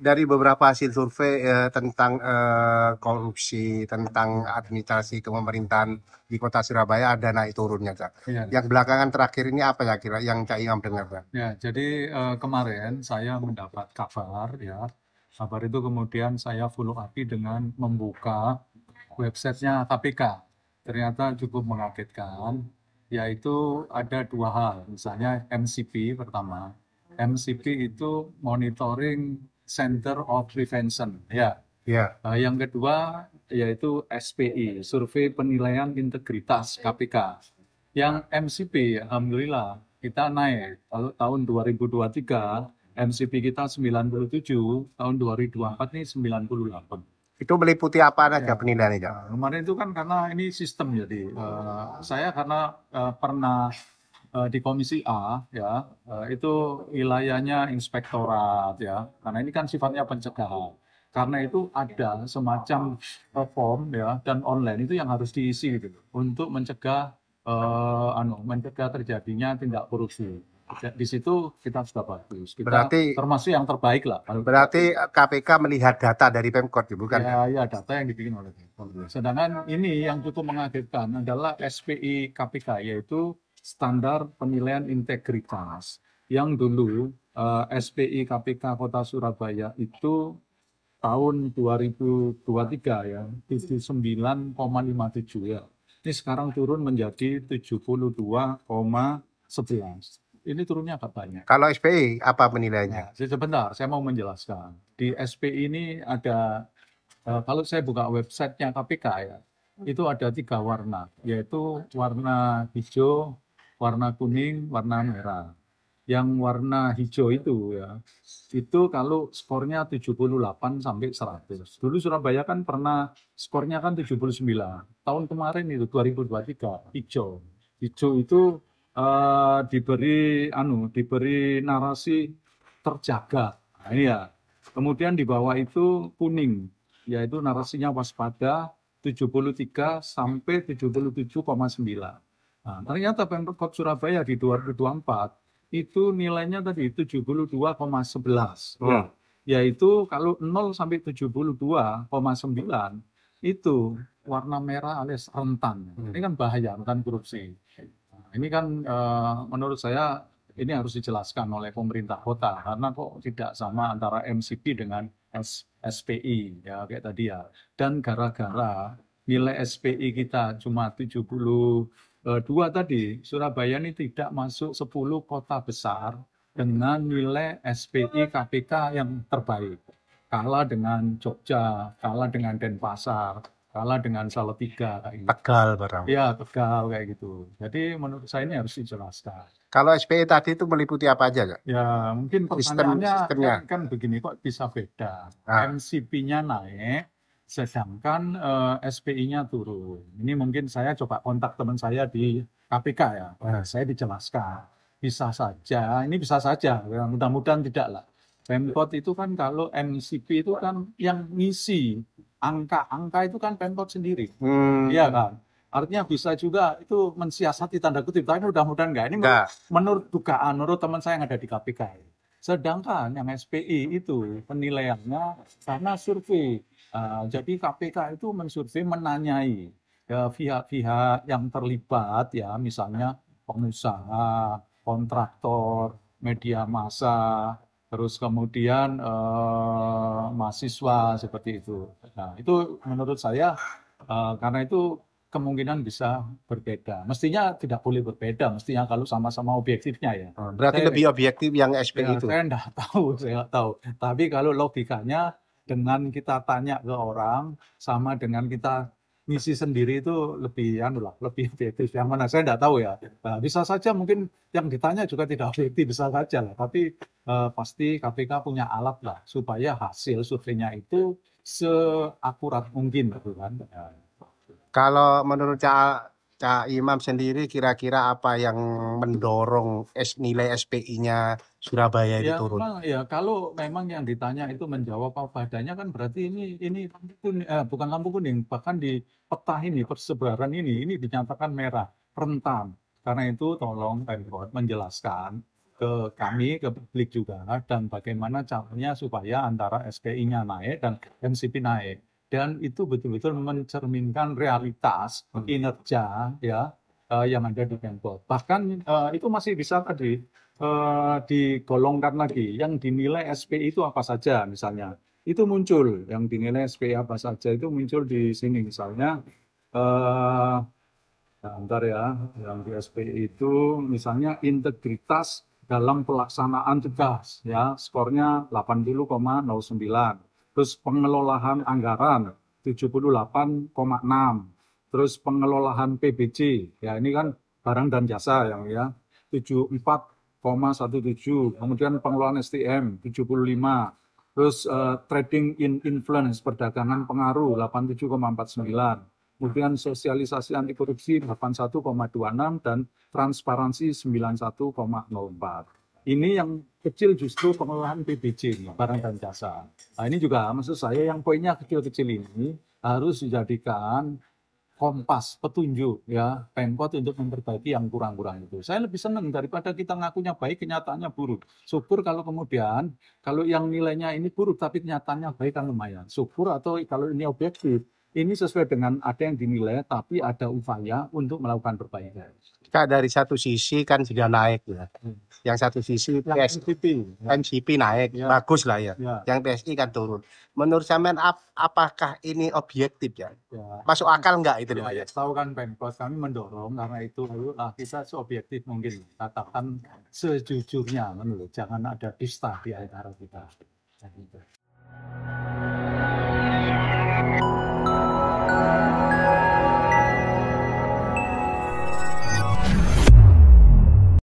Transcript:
dari beberapa hasil survei tentang korupsi, tentang administrasi pemerintahan di kota Surabaya ada naik turunnya, Cak. Ya, Yang belakangan terakhir ini apa ya kira yang Cak Imam dengar, Cak? ya. Jadi kemarin saya mendapat kabar ya. Kabar itu kemudian saya follow up dengan membuka websitenya KPK. Ternyata cukup mengagetkan, yaitu ada dua hal. Misalnya MCP pertama. MCP itu Monitoring Center of Prevention. Ya. Ya, Yang kedua yaitu SPI, Survei Penilaian Integritas KPK. Yang MCP, alhamdulillah kita naik. Kalau tahun 2023, MCP kita 97, tahun 2024 ini 98. itu meliputi apa aja Ya, penilaiannya, Cak? kemarin itu kan karena ini sistem jadi saya karena pernah di Komisi A ya itu wilayahnya inspektorat ya karena ini kan sifatnya pencegahan. Karena itu ada semacam form ya dan online itu yang harus diisi gitu untuk mencegah mencegah terjadinya tindak korupsi. Di situ kita sudah bagus. Kita Berarti termasuk yang terbaik lah. berarti KPK melihat data dari Pemkot, bukan? Ya, data yang dibikin oleh Polri. Sedangkan ini yang cukup mengagetkan adalah SPI KPK, yaitu Standar Penilaian Integritas. Yang dulu SPI KPK Kota Surabaya itu tahun 2023 ya, 79,57 ya. Ini sekarang turun menjadi 72,11. Ini turunnya agak banyak. Kalau SPI apa penilaiannya? Nah, sebentar, saya mau menjelaskan. Di SPI ini ada, kalau saya buka websitenya KPK ya, itu ada 3 warna, yaitu warna hijau, warna kuning, warna merah. Yang warna hijau itu ya, itu kalau skornya 78 sampai 100. Dulu Surabaya kan pernah skornya kan 79. Tahun kemarin itu 2023 hijau. Hijau itu diberi narasi terjaga. Nah, ini ya. Kemudian di bawah itu kuning, yaitu narasinya waspada 73 sampai 77,9. Nah, ternyata Pemkot Surabaya di 2024 itu nilainya tadi 72,11 ya. Yaitu kalau 0 sampai 72,9 itu warna merah alias rentan. Ini kan bahaya, rentan korupsi. Nah, ini kan menurut saya ini harus dijelaskan oleh pemerintah kota karena kok tidak sama antara MCP dengan SPI ya kayak tadi ya. Dan gara-gara nilai SPI kita cuma 72 tadi, Surabaya ini tidak masuk 10 kota besar dengan nilai SPI KPK yang terbaik. Kalah dengan Jogja, kalah dengan Denpasar, kalah dengan Salatiga kayak gitu. Tegal barang. Ya, Tegal kayak gitu. Jadi menurut saya ini harus dijelaskan. Kalau SPI tadi itu meliputi apa aja, Cak? Ya, mungkin pertanyaannya Sistemnya. kan begini, kok bisa beda? Nah, MCP-nya naik, sedangkan SPI-nya turun. Ini mungkin saya coba kontak teman saya di KPK ya. Saya dijelaskan. Bisa saja, ini bisa saja, mudah-mudahan tidak lah. Pemkot itu kan kalau MCP itu kan yang ngisi angka-angka itu kan Pemkot sendiri. Iya kan? Artinya bisa juga itu mensiasati tanda kutip, tapi mudah-mudahan enggak. Ini menurut dugaan, menurut teman saya yang ada di KPK. Sedangkan yang SPI itu penilaiannya karena survei. Jadi KPK itu mensurvei, menanyai pihak-pihak yang terlibat ya, misalnya pengusaha, kontraktor, media massa, terus kemudian mahasiswa seperti itu. Nah, itu menurut saya karena itu kemungkinan bisa berbeda. Mestinya tidak boleh berbeda, mestinya kalau sama-sama objektifnya ya. berarti lebih objektif yang SPI itu. Saya enggak tahu, saya enggak tahu. Tapi kalau logikanya dengan kita tanya ke orang sama dengan kita ngisi sendiri itu lebih lebih objektif. Yang mana saya enggak tahu ya. Nah, bisa saja mungkin yang ditanya juga tidak objektif, bisa saja lah. Tapi pasti KPK punya alat lah supaya hasil surveinya itu seakurat mungkin gitu kan. Ya. Kalau menurut Cak Imam sendiri kira-kira apa yang mendorong nilai SPI-nya Surabaya itu turun? Ya kalau memang yang ditanya itu menjawab apa adanya kan berarti ini bukan lampu kuning, bahkan di peta ini persebaran ini dinyatakan merah rentan. Karena itu tolong Pemkot menjelaskan ke kami, ke publik juga, dan bagaimana caranya supaya antara SPI-nya naik dan MCP naik. Dan itu betul-betul mencerminkan realitas kinerja ya yang ada di Pemkot. Bahkan itu masih bisa tadi digolongkan lagi. Yang dinilai SPI itu apa saja misalnya. Itu muncul yang dinilai SPI apa saja itu muncul di sini misalnya. Bentar ya, yang di SPI itu misalnya integritas dalam pelaksanaan tugas ya, skornya 80,09. Terus pengelolaan anggaran 78,6. Terus pengelolaan PBJ ya, ini kan barang dan jasa yang ya 74,17. Kemudian pengelolaan STM 75. Terus trading in influence perdagangan pengaruh 87,49. Kemudian sosialisasi anti korupsi 81,26 dan transparansi 91,04. Ini yang kecil justru pengelolaan PBJ, barang dan jasa. Nah ini juga maksud saya yang poinnya kecil-kecil ini harus dijadikan kompas, petunjuk ya Pemkot untuk memperbaiki yang kurang-kurang itu. Saya lebih senang daripada kita ngakunya baik, kenyataannya buruk. Syukur kalau kemudian, kalau yang nilainya ini buruk tapi kenyataannya baik kan lumayan. Syukur atau kalau ini objektif, ini sesuai dengan ada yang dinilai, tapi ada upaya untuk melakukan perbaikan. Kak, dari satu sisi kan sudah naik ya. Yang satu sisi Yang MCP naik, Ya. bagus lah ya. Ya, Yang PSI kan turun. Menurut sampean apakah ini objektif ya? ya. Masuk akal nggak itu? Ya, tahu kan Pemkot kami mendorong karena itu ayolah kita seobjektif mungkin katakan sejujurnya menurut jangan ada dusta di antara kita.